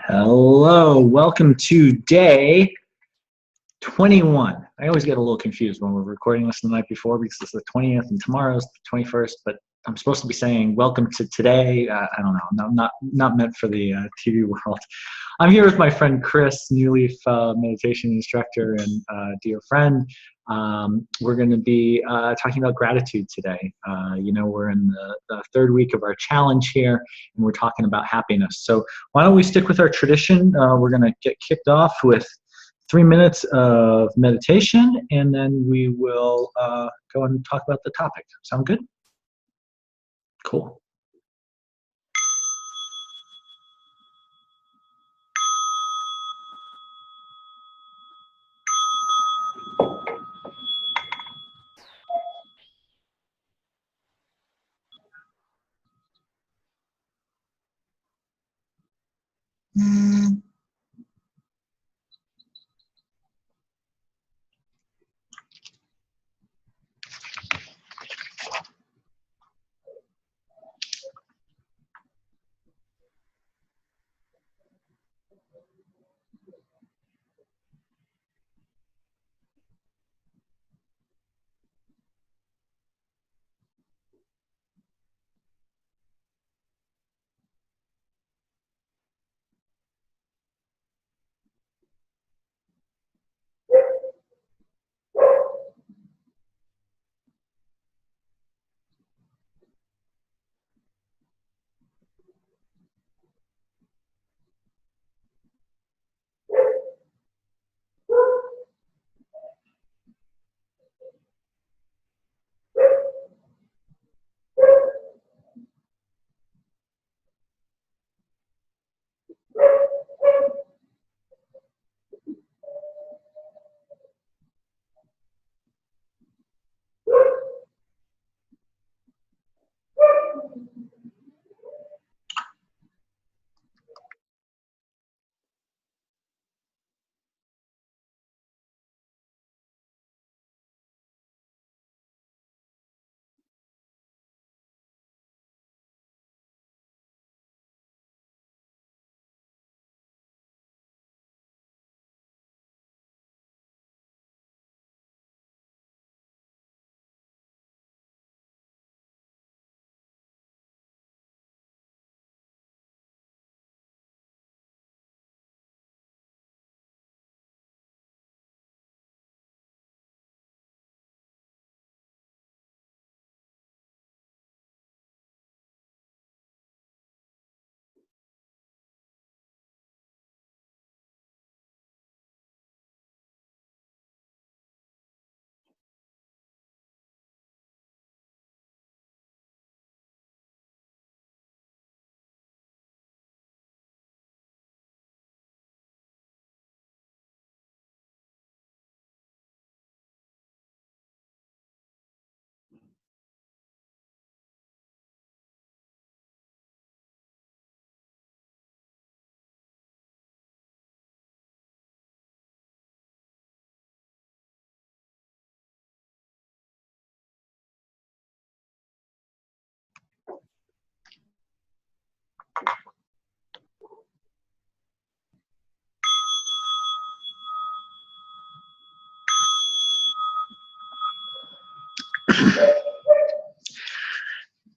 Hello, welcome to day 21. I always get a little confused when we're recording this the night before because it's the 20th and tomorrow's the 21st, but I'm supposed to be saying welcome to today. I don't know, not meant for the TV world. I'm here with my friend Chris, New Leaf meditation instructor and dear friend. We're going to be talking about gratitude today. We're in the third week of our challenge here, and we're talking about happiness. So why don't we stick with our tradition? We're going to get kicked off with 3 minutes of meditation, and then we will go and talk about the topic. Sound good? Cool.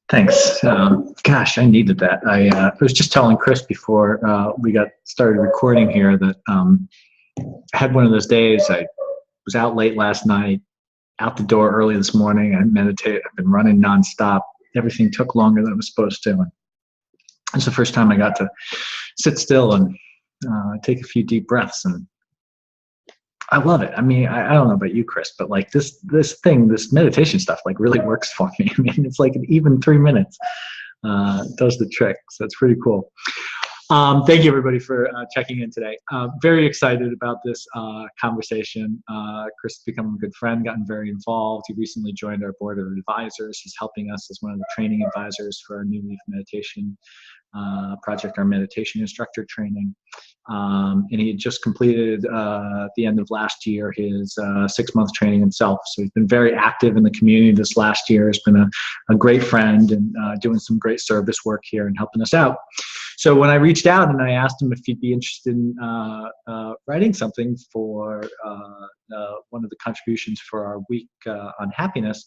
Thanks. Gosh, I needed that. I was just telling Chris before we got started recording here that I had one of those days. I was out late last night, out the door early this morning. I meditated. I've been running nonstop. Everything took longer than it was supposed to. And it's the first time I got to sit still and take a few deep breaths. And I love it. I mean, I don't know about you, Chris, but like this meditation stuff, like really works for me. I mean, it's like even 3 minutes does the trick. So it's pretty cool. Thank you, everybody, for checking in today. Very excited about this conversation. Chris has become a good friend, gotten very involved. He recently joined our board of advisors. He's helping us as one of the training advisors for our New Leaf meditation Project, our meditation instructor training. And he had just completed at the end of last year his 6-month training himself. So he's been very active in the community this last year. Has been a great friend and doing some great service work here and helping us out. So when I reached out and I asked him if he'd be interested in writing something for one of the contributions for our week on happiness,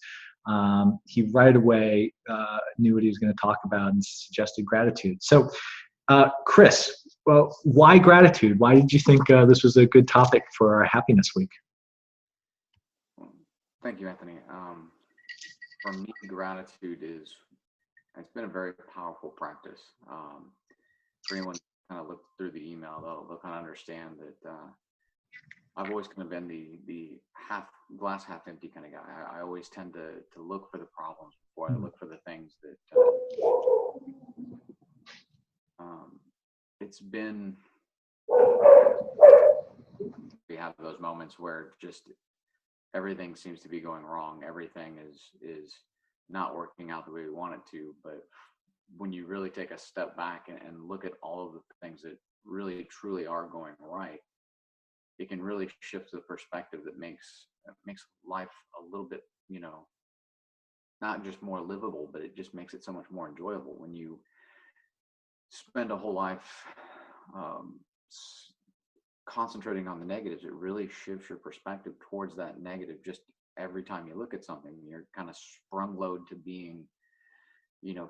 he right away knew what he was going to talk about and suggested gratitude. So Chris, well, why gratitude? Why did you think this was a good topic for our happiness week? Thank you, Anthony. For me, gratitude it's been a very powerful practice. For anyone who kind of looked through the email, they'll kind of understand that I've always kind of been the glass half empty kind of guy. I always tend to look for the problems before I look for the things that it's been, we have those moments where just everything seems to be going wrong. Everything is not working out the way we want it to. But when you really take a step back and look at all of the things that really truly are going right, it can really shift the perspective that makes life a little bit, not just more livable, but it just makes it so much more enjoyable. When you spend a whole life concentrating on the negatives, it really shifts your perspective towards that negative. Just every time you look at something, you're kind of sprung load to being,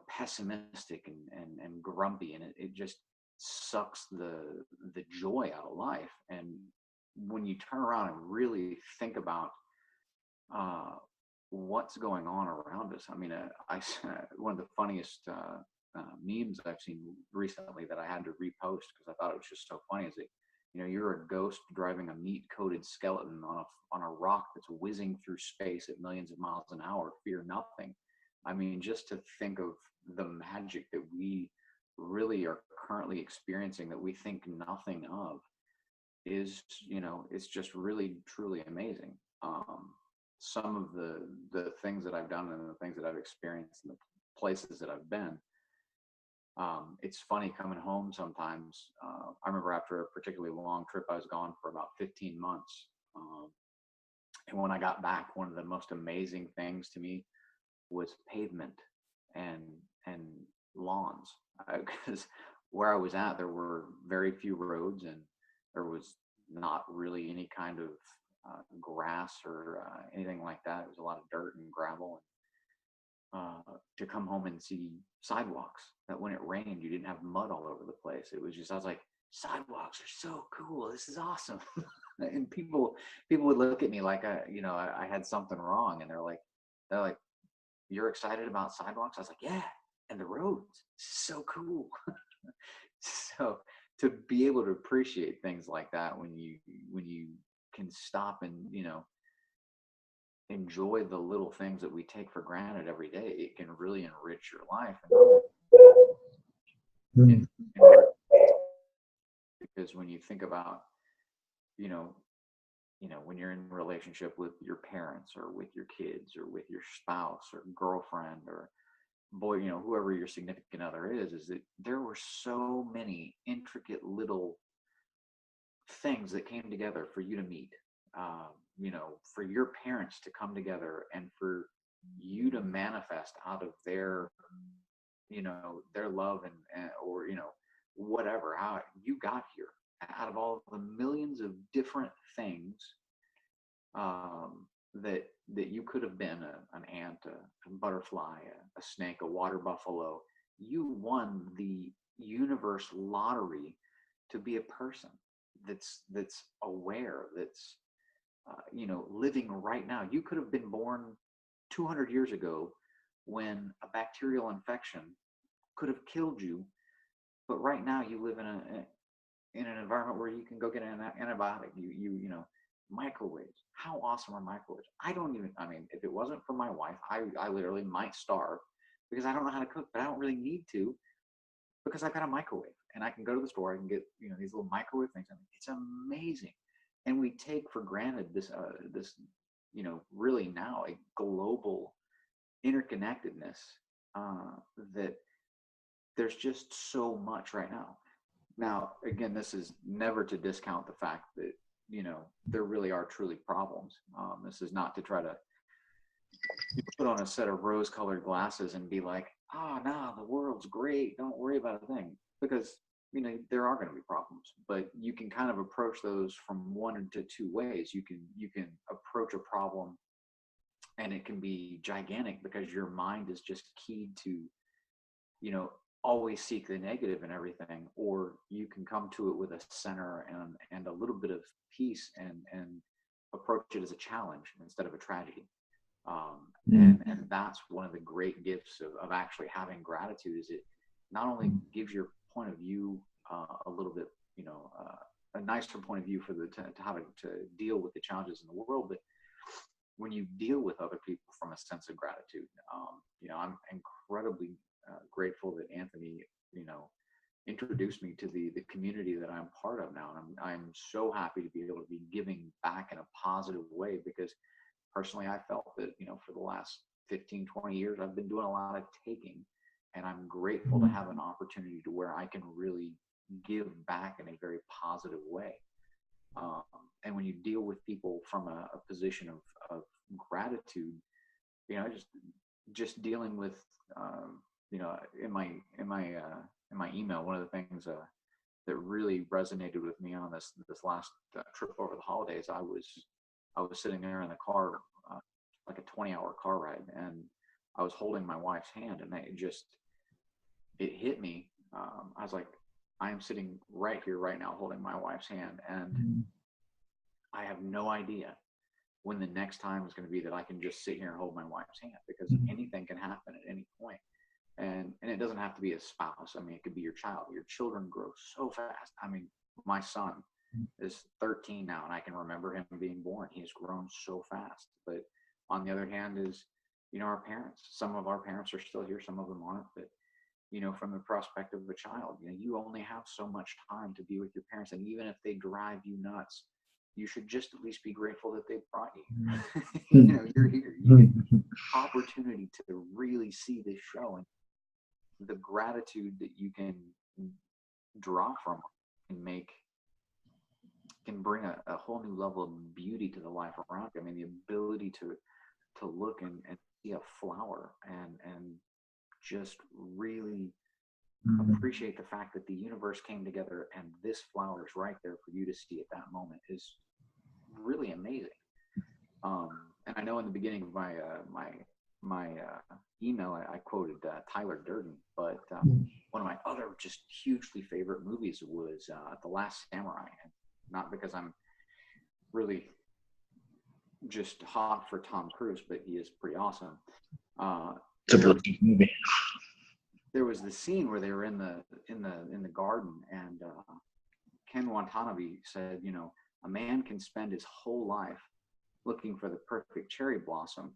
pessimistic and grumpy, and it just sucks the joy out of life. And when you turn around and really think about what's going on around us, I mean, one of the funniest memes I've seen recently that I had to repost because I thought it was just so funny is that, you're a ghost driving a meat-coated skeleton on a rock that's whizzing through space at millions of miles an hour. Fear nothing. I mean, just to think of the magic that we really are currently experiencing that we think nothing of is, it's just really, truly amazing. Some of the things that I've done and the things that I've experienced and the places that I've been, it's funny coming home sometimes. I remember after a particularly long trip, I was gone for about 15 months. And when I got back, one of the most amazing things to me was pavement and lawns. Because where I was at, there were very few roads and there was not really any kind of grass or anything like that. It was a lot of dirt and gravel. To come home and see sidewalks that when it rained, you didn't have mud all over the place. It was just, I was like, sidewalks are so cool. This is awesome. And people would look at me like I had something wrong. And they're like, you're excited about sidewalks? I was like, yeah. And the roads, this is so cool. So to be able to appreciate things like that when you can stop and, enjoy the little things that we take for granted every day, it can really enrich your life. Because when you think about, when you're in a relationship with your parents or with your kids or with your spouse or girlfriend or boy, whoever your significant other is that there were so many intricate little things that came together for you to meet. For your parents to come together and for you to manifest out of their love and or, whatever, how you got here out of all the millions of different things that you could have been an ant, a butterfly, a snake, a water buffalo. You won the universe lottery to be a person that's aware, that's living right now. You could have been born 200 years ago when a bacterial infection could have killed you, but right now you live in an environment where you can go get an antibiotic. Microwaves. How awesome are microwaves? If it wasn't for my wife, I literally might starve because I don't know how to cook, but I don't really need to because I've got a microwave and I can go to the store and get, these little microwave things. It's amazing. And we take for granted this, really now a global interconnectedness that there's just so much right now. Now, again, this is never to discount the fact that, there really are truly problems. This is not to try to put on a set of rose-colored glasses and be like, oh, no, the world's great. Don't worry about a thing. Because, there are going to be problems, but you can kind of approach those from one to two ways. You can approach a problem and it can be gigantic because your mind is just keyed to, always seek the negative and everything, or you can come to it with a center and a little bit of peace and approach it as a challenge instead of a tragedy. And that's one of the great gifts of actually having gratitude, is it not only gives your point of view a little bit, a nicer point of view for to how to deal with the challenges in the world, but when you deal with other people from a sense of gratitude, I'm incredibly grateful that Anthony, introduced me to the community that I'm part of now. And I'm so happy to be able to be giving back in a positive way, because personally, I felt that, for the last 15, 20 years, I've been doing a lot of taking, and I'm grateful to have an opportunity to where I can really give back in a very positive way. And when you deal with people from a position of gratitude, just dealing with, in my email, one of the things that really resonated with me on this last trip over the holidays, I was sitting there in the car, like a 20-hour car ride, and I was holding my wife's hand, and it hit me. I was like, I am sitting right here, right now, holding my wife's hand, and I have no idea when the next time is going to be that I can just sit here and hold my wife's hand, because anything can happen at any point. And it doesn't have to be a spouse. I mean, it could be your child. Your children grow so fast. I mean, my son is 13 now, and I can remember him being born. He has grown so fast. But on the other hand is, our parents. Some of our parents are still here, some of them aren't. But, from the perspective of a child, you only have so much time to be with your parents. And even if they drive you nuts, you should just at least be grateful that they brought you. You're here. You get opportunity to really see this show, and the gratitude that you can draw from can bring a whole new level of beauty to the life around you. I mean, the ability to look and see a flower and just really appreciate the fact that the universe came together and this flower is right there for you to see at that moment is really amazing. And I know in the beginning of my email, I quoted Tyler Durden, but one of my other just hugely favorite movies was The Last Samurai. And not because I'm really just hot for Tom Cruise, but he is pretty awesome. It's a really good movie. There was the scene where they were in the garden, and Ken Watanabe said, a man can spend his whole life looking for the perfect cherry blossom,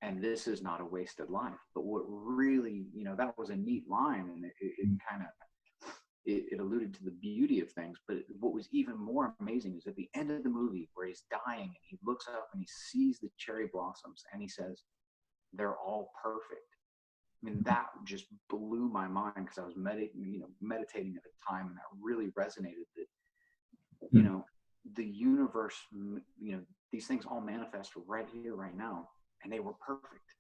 and this is not a wasted life. But what really, that was a neat line, and it alluded to the beauty of things. But what was even more amazing is at the end of the movie, where he's dying and he looks up and he sees the cherry blossoms and he says, they're all perfect. I mean, that just blew my mind, because I was meditating at the time, and that really resonated that, the universe, these things all manifest right here, right now, and they were perfect.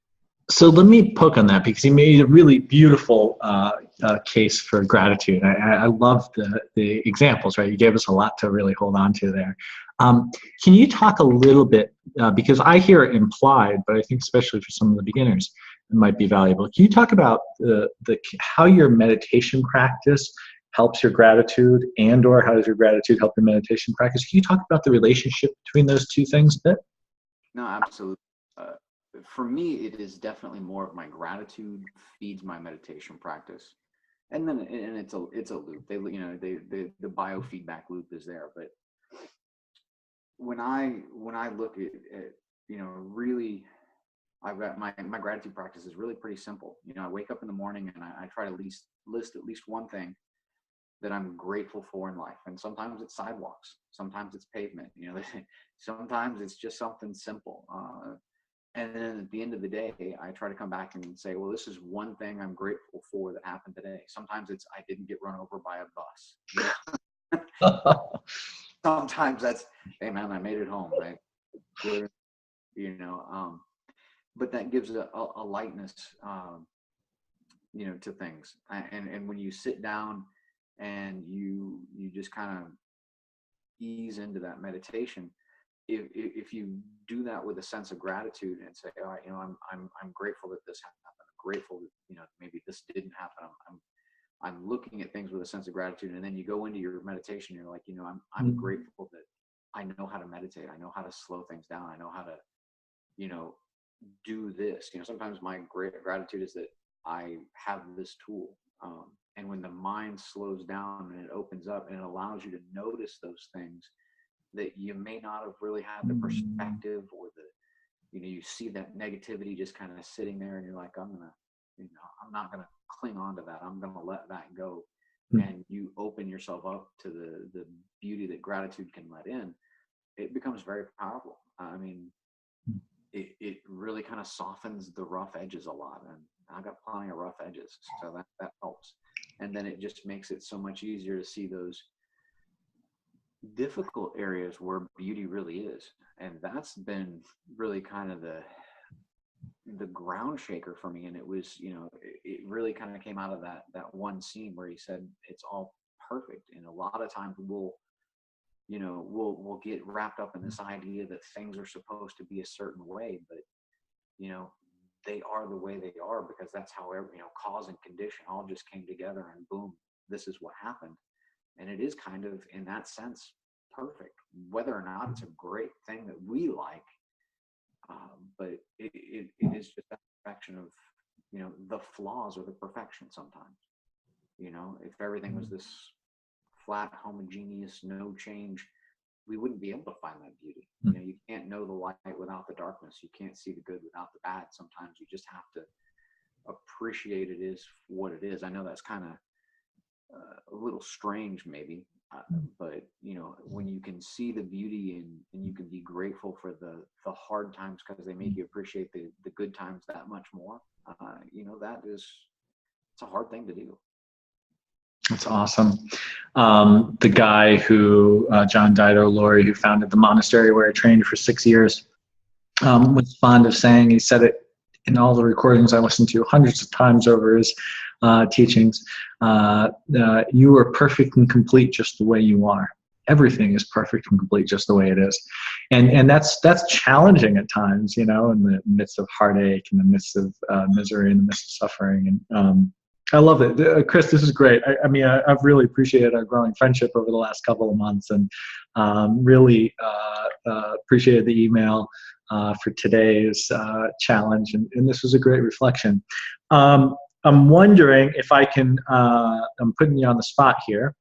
So let me poke on that, because he made a really beautiful case for gratitude. I love the examples, right? You gave us a lot to really hold on to there. Can you talk a little bit, because I hear it implied, but I think especially for some of the beginners, it might be valuable. Can you talk about how your meditation practice helps your gratitude, or how does your gratitude help your meditation practice? Can you talk about the relationship between those two things a bit? No, absolutely. For me, it is definitely more of my gratitude feeds my meditation practice, and then it's a loop. The biofeedback loop is there. But when I look at really, I've got my gratitude practice is really pretty simple. I wake up in the morning and I try to list at least one thing that I'm grateful for in life. And sometimes it's sidewalks, sometimes it's pavement, sometimes it's just something simple. And then at the end of the day, I try to come back and say, well, this is one thing I'm grateful for that happened today. Sometimes it's I didn't get run over by a bus. Sometimes that's, hey man, I made it home, right? You know, but that gives a lightness, you know, to things. And when you sit down and you just kind of ease into that meditation, if you do that with a sense of gratitude and say, all right, you know, I'm grateful that this happened. I'm grateful that, you know, maybe this didn't happen. I'm looking at things with a sense of gratitude. And then you go into your meditation, you're like, you know, I'm grateful that I know how to meditate. I know how to slow things down. I know how to, you know, do this. You know, sometimes my great gratitude is that I have this tool. And when the mind slows down and it opens up and it allows you to notice those things that you may not have really had the perspective, or the, you know, you see that negativity just kind of sitting there and you're like, I'm not gonna cling on to that. I'm gonna let that go. And you open yourself up to the beauty that gratitude can let in. It becomes very powerful. I mean, it really kind of softens the rough edges a lot. And I've got plenty of rough edges, so that helps. And then it just makes it so much easier to see those difficult areas where beauty really is. And that's been really kind of the ground shaker for me. And it was, you know, it really kind of came out of that one scene where he said it's all perfect. And a lot of times we'll get wrapped up in this idea that things are supposed to be a certain way, but you know, they are the way they are because that's how you know, cause and condition all just came together and boom, this is what happened. And it is kind of, in that sense, perfect, whether or not it's a great thing that we like. But it is just that perfection of, you know, the flaws or the perfection sometimes. You know, if everything was this flat, homogeneous, no change, we wouldn't be able to find that beauty. You know, you can't know the light without the darkness. You can't see the good without the bad. Sometimes you just have to appreciate it is what it is. I know that's kind of a little strange maybe, but you know, when you can see the beauty and you can be grateful for the hard times because they make you appreciate the good times that much more, you know, it's a hard thing to do. That's awesome. The guy who, John Dido Laurie, who founded the monastery where I trained for 6 years, was fond of saying, he said it in all the recordings I listened to hundreds of times over his teachings, you are perfect and complete just the way you are. Everything is perfect and complete just the way it is. And that's challenging at times, you know, in the midst of heartache, in the midst of misery, in the midst of suffering. And I love it. Chris, this is great. I mean, I've really appreciated our growing friendship over the last couple of months, and really appreciated the email for today's challenge. And this was a great reflection. I'm wondering if I can, I'm putting you on the spot here.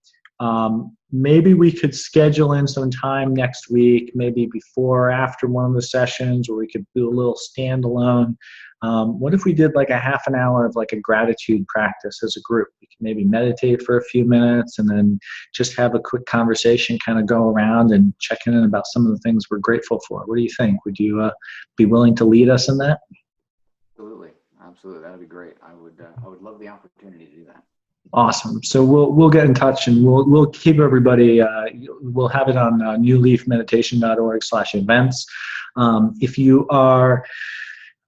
Maybe we could schedule in some time next week, maybe before or after one of the sessions, or we could do a little standalone. What if we did like a half an hour of like a gratitude practice as a group? We could maybe meditate for a few minutes and then just have a quick conversation, kind of go around and check in about some of the things we're grateful for. What do you think? Would you be willing to lead us in that? Absolutely. That'd be great. I would love the opportunity to do that. Awesome. So we'll get in touch, and we'll keep everybody. We'll have it on newleafmeditation.org/events. If you are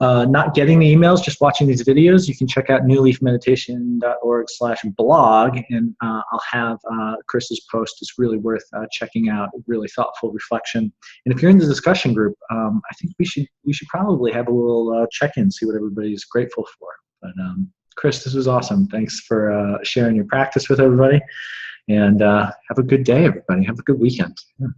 not getting the emails, just watching these videos, you can check out newleafmeditation.org/blog, and I'll have Chris's post. It's really worth checking out. Really thoughtful reflection. And if you're in the discussion group, I think we should probably have a little check-in, see what everybody's grateful for. But Chris, this was awesome. Thanks for sharing your practice with everybody, and have a good day, everybody. Have a good weekend. Yeah.